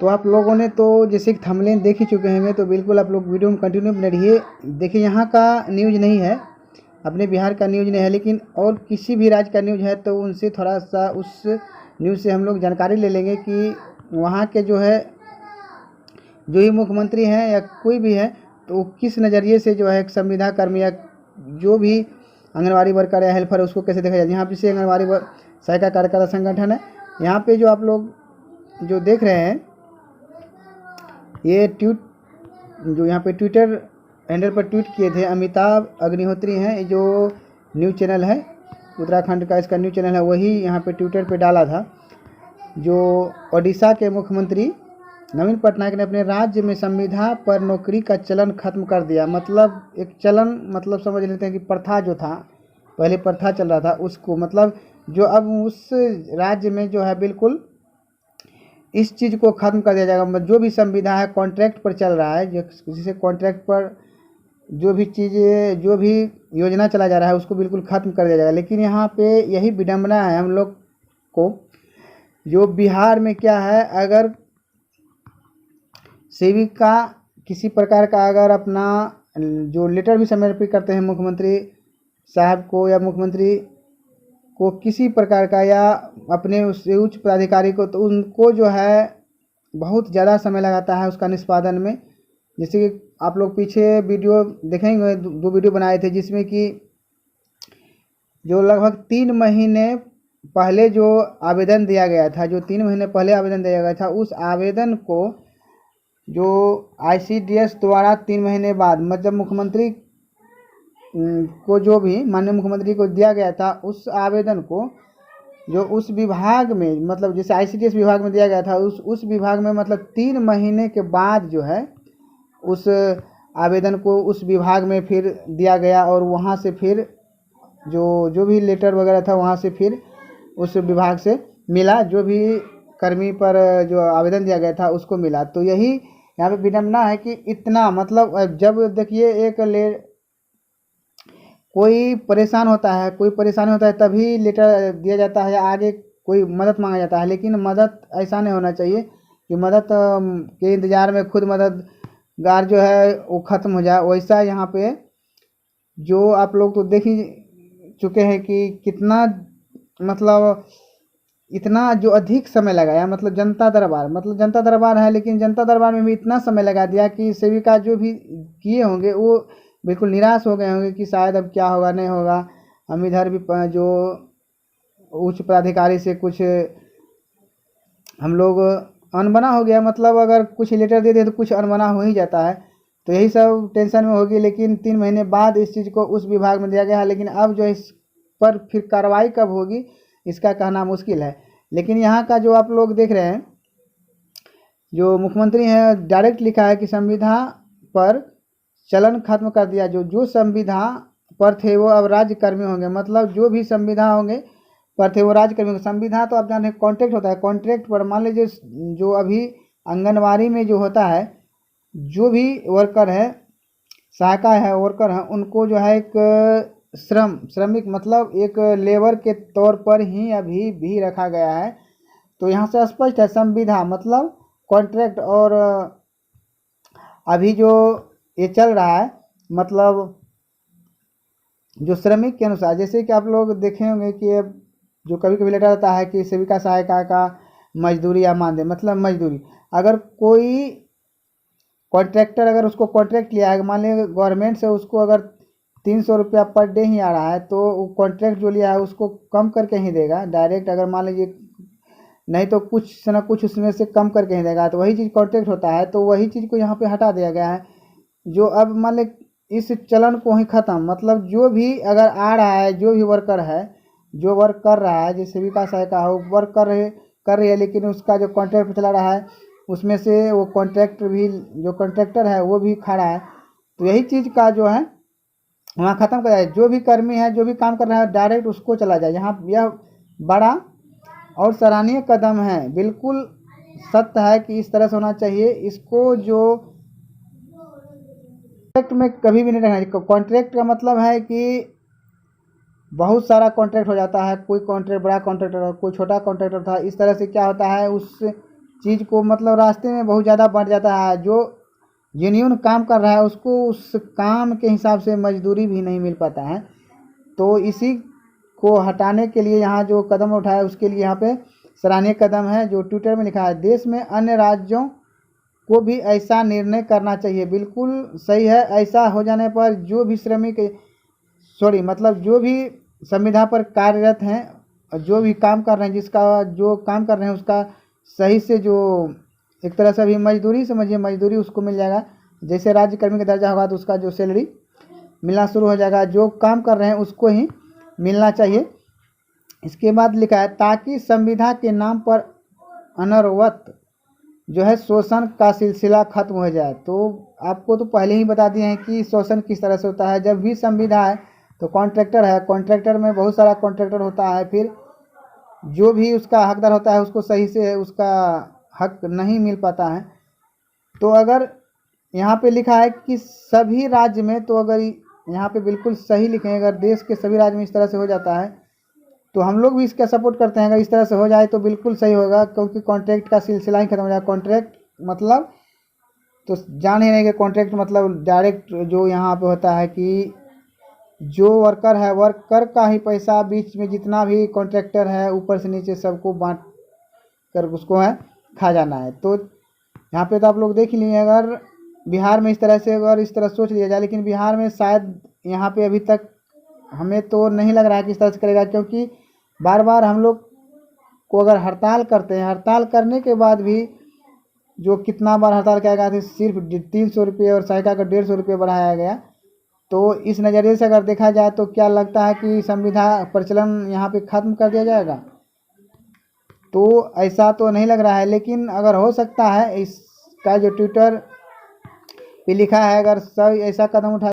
तो आप लोगों ने तो जैसे कि थंबनेल देख ही चुके होंगे, तो बिल्कुल आप लोग वीडियो में कंटिन्यू बने रहिए। देखिए यहाँ का न्यूज़ नहीं है, अपने बिहार का न्यूज़ नहीं है, लेकिन और किसी भी राज्य का न्यूज़ है तो उनसे थोड़ा सा उस न्यूज़ से हम लोग जानकारी ले लेंगे कि वहाँ के जो है जो ही मुख्यमंत्री हैं या कोई भी है तो वो किस नज़रिए से जो है एक संविदा कर्मी या जो भी आंगनबाड़ी वर्कर या हेल्पर है उसको कैसे देखा जाए। यहाँ पे से आंगनबाड़ी सहायिका कार्यकर्ता संगठन है। यहाँ पे जो आप लोग जो देख रहे हैं ये जो यहाँ पे ट्विटर हैंडल पर ट्वीट किए थे अमिताभ अग्निहोत्री हैं, जो न्यूज़ चैनल है उत्तराखंड का, इसका न्यूज़ चैनल है, वही यहाँ पे ट्विटर पे डाला था। जो ओडिशा के मुख्यमंत्री नवीन पटनायक ने अपने राज्य में संविदा पर नौकरी का चलन खत्म कर दिया। मतलब एक चलन, मतलब समझ लेते हैं कि प्रथा जो था, पहले प्रथा चल रहा था उसको, मतलब जो अब उस राज्य में जो है बिल्कुल इस चीज़ को ख़त्म कर दिया जाएगा। जो भी संविदा है कॉन्ट्रैक्ट पर चल रहा है, जिसे कॉन्ट्रैक्ट पर जो भी चीज़ें जो भी योजना चला जा रहा है उसको बिल्कुल ख़त्म कर दिया जाएगा। लेकिन यहाँ पे यही विडम्बना है हम लोग को, जो बिहार में क्या है, अगर सेविका किसी प्रकार का अगर अपना जो लेटर भी समर्पित करते हैं मुख्यमंत्री साहब को या मुख्यमंत्री को किसी प्रकार का या अपने उस उच्च पदाधिकारी को, तो उनको जो है बहुत ज़्यादा समय लगाता है उसका निष्पादन में। जैसे कि आप लोग पीछे वीडियो देखेंगे, दो वीडियो बनाए थे जिसमें कि जो लगभग 3 महीने पहले जो आवेदन दिया गया था, जो 3 महीने पहले आवेदन दिया गया था, उस आवेदन को जो ICDS द्वारा 3 महीने बाद, मतलब मुख्यमंत्री को जो भी माननीय मुख्यमंत्री को दिया गया था, उस आवेदन को जो उस विभाग में, मतलब जैसे ICDS विभाग में दिया गया था, उस विभाग में मतलब 3 महीने के बाद जो है उस आवेदन को उस विभाग में फिर दिया गया और वहाँ से फिर जो भी लेटर वगैरह था वहाँ से फिर उस विभाग से मिला, जो भी कर्मी पर जो आवेदन दिया गया था उसको मिला। तो यही यहाँ पे विडम्बना है कि इतना, मतलब जब देखिए कोई परेशान होता है, कोई परेशानी होता है तभी लेटर दिया जाता है या आगे कोई मदद मांगा जाता है। लेकिन मदद ऐसा नहीं होना चाहिए कि मदद के इंतज़ार में खुद मददगार जो है वो ख़त्म हो जाए। वैसा यहाँ पे जो आप लोग तो देख ही चुके हैं कि कितना, मतलब इतना जो अधिक समय लगाया, मतलब जनता दरबार है, लेकिन जनता दरबार में भी इतना समय लगा दिया कि सेविका जो भी किए होंगे वो बिल्कुल निराश हो गए होंगे कि शायद अब क्या होगा नहीं होगा। हम इधर भी जो उच्च पदाधिकारी से कुछ हम लोग अनबना हो गया, मतलब अगर कुछ लेटर दे दे तो कुछ अनबना हो ही जाता है, तो यही सब टेंशन में होगी। लेकिन 3 महीने बाद इस चीज़ को उस विभाग में दिया गया है, लेकिन अब जो इस पर फिर कार्रवाई कब होगी इसका कहना मुश्किल है। लेकिन यहाँ का जो आप लोग देख रहे हैं, जो मुख्यमंत्री हैं, डायरेक्ट लिखा है कि संविदा पर चलन खत्म कर दिया। जो संविदा पर थे वो अब राज्यकर्मी होंगे, मतलब जो भी संविदा होंगे पर थे वो राज्यकर्मी होंगे। संविदा तो आप जानते हैं कॉन्ट्रैक्ट होता है, कॉन्ट्रैक्ट पर मान लीजिए जो अभी आंगनबाड़ी में जो होता है, जो भी वर्कर है, सहायिका है, वर्कर है, उनको जो है एक श्रमिक, मतलब एक लेबर के तौर पर ही अभी भी रखा गया है। तो यहाँ से स्पष्ट है संविदा मतलब कॉन्ट्रैक्ट, और अभी जो ये चल रहा है मतलब जो श्रमिक के अनुसार, जैसे कि आप लोग देखे होंगे कि जो कभी कभी लेटर आता है कि सेविका सहायिका का मजदूरी या मानदेय, मतलब मजदूरी, अगर कोई कॉन्ट्रैक्टर अगर उसको कॉन्ट्रैक्ट लिया है, मान लीजिए गवर्नमेंट से उसको अगर 300 रुपया पर डे ही आ रहा है, तो वो कॉन्ट्रैक्ट जो लिया है उसको कम करके ही देगा डायरेक्ट। अगर मान लीजिए नहीं तो कुछ ना कुछ उसमें से कम करके ही देगा, तो वही चीज़ कॉन्ट्रैक्ट होता है। तो वही चीज़ को यहाँ पे हटा दिया गया है, जो अब मान ली इस चलन को ही ख़त्म, मतलब जो भी अगर आ रहा है, जो भी वर्कर है, जो वर्क कर रहा है, जैसे सेविका सहायिका हो वर्क कर रही है, लेकिन उसका जो कॉन्ट्रैक्ट चला रहा है उसमें से वो कॉन्ट्रैक्टर भी, जो कॉन्ट्रैक्टर है वो भी खड़ा है। तो यही चीज़ का जो है वहाँ ख़त्म कर जाए, जो भी कर्मी है, जो भी काम कर रहा है डायरेक्ट उसको चला जाए। यहाँ यह बड़ा और सराहनीय कदम है, बिल्कुल सत्य है कि इस तरह से होना चाहिए। इसको जो कॉन्ट्रैक्ट में कभी भी नहीं रहना चाहिए। कॉन्ट्रैक्ट का मतलब है कि बहुत सारा कॉन्ट्रैक्ट हो जाता है, कोई कॉन्ट्रैक्ट बड़ा कॉन्ट्रैक्टर, कोई छोटा कॉन्ट्रैक्टर था, इस तरह से क्या होता है उस चीज़ को मतलब रास्ते में बहुत ज़्यादा बढ़ जाता है। जो जेन्युइन काम कर रहा है उसको उस काम के हिसाब से मजदूरी भी नहीं मिल पाता है। तो इसी को हटाने के लिए यहाँ जो कदम उठाया उसके लिए यहाँ पे सराहनीय कदम है। जो ट्विटर में लिखा है, देश में अन्य राज्यों को भी ऐसा निर्णय करना चाहिए। बिल्कुल सही है। ऐसा हो जाने पर जो भी श्रमिक मतलब जो भी संविदा पर कार्यरत हैं, जो भी काम कर रहे हैं, जिसका जो काम कर रहे हैं उसका सही से जो एक तरह से अभी मजदूरी समझिए, मजदूरी उसको मिल जाएगा। जैसे राज्य कर्मी का दर्जा होगा तो उसका जो सैलरी मिलना शुरू हो जाएगा। जो काम कर रहे हैं उसको ही मिलना चाहिए। इसके बाद लिखा है, ताकि संविदा के नाम पर अनवरत जो है शोषण का सिलसिला खत्म हो जाए। तो आपको तो पहले ही बता दिए हैं कि शोषण किस तरह से होता है। जब भी संविदा है तो कॉन्ट्रैक्टर है, कॉन्ट्रैक्टर में बहुत सारा कॉन्ट्रैक्टर होता है, फिर जो भी उसका हकदार होता है उसको सही से उसका हक नहीं मिल पाता है। तो अगर यहाँ पे लिखा है कि सभी राज्य में, तो अगर यहाँ पे बिल्कुल सही लिखें, अगर देश के सभी राज्य में इस तरह से हो जाता है तो हम लोग भी इसका सपोर्ट करते हैं। अगर इस तरह से हो जाए तो बिल्कुल सही होगा, क्योंकि कॉन्ट्रैक्ट का सिलसिला ही खत्म हो जाएगा। कॉन्ट्रैक्ट मतलब तो जान ही नहीं कि कॉन्ट्रैक्ट मतलब डायरेक्ट जो यहाँ पे होता है कि जो वर्कर है, वर्कर का ही पैसा बीच में जितना भी कॉन्ट्रैक्टर है ऊपर से नीचे सबको बांट कर उसको है खा जाना है। तो यहाँ पे तो आप लोग देख ही लिए, अगर बिहार में इस तरह से अगर इस तरह सोच लिया जाए, लेकिन बिहार में शायद यहाँ पे अभी तक हमें तो नहीं लग रहा है कि इस तरह से करेगा, क्योंकि बार बार हम लोग को अगर हड़ताल करते हैं, हड़ताल करने के बाद भी जो कितना बार हड़ताल किया गया था, सिर्फ 300 रुपये और सहायिका का 150 रुपये बढ़ाया गया। तो इस नज़रिए से अगर देखा जाए तो क्या लगता है कि संविदा प्रचलन यहाँ पे ख़त्म कर दिया जाएगा? तो ऐसा तो नहीं लग रहा है, लेकिन अगर हो सकता है, इसका जो ट्विटर पे लिखा है, अगर सब ऐसा कदम उठा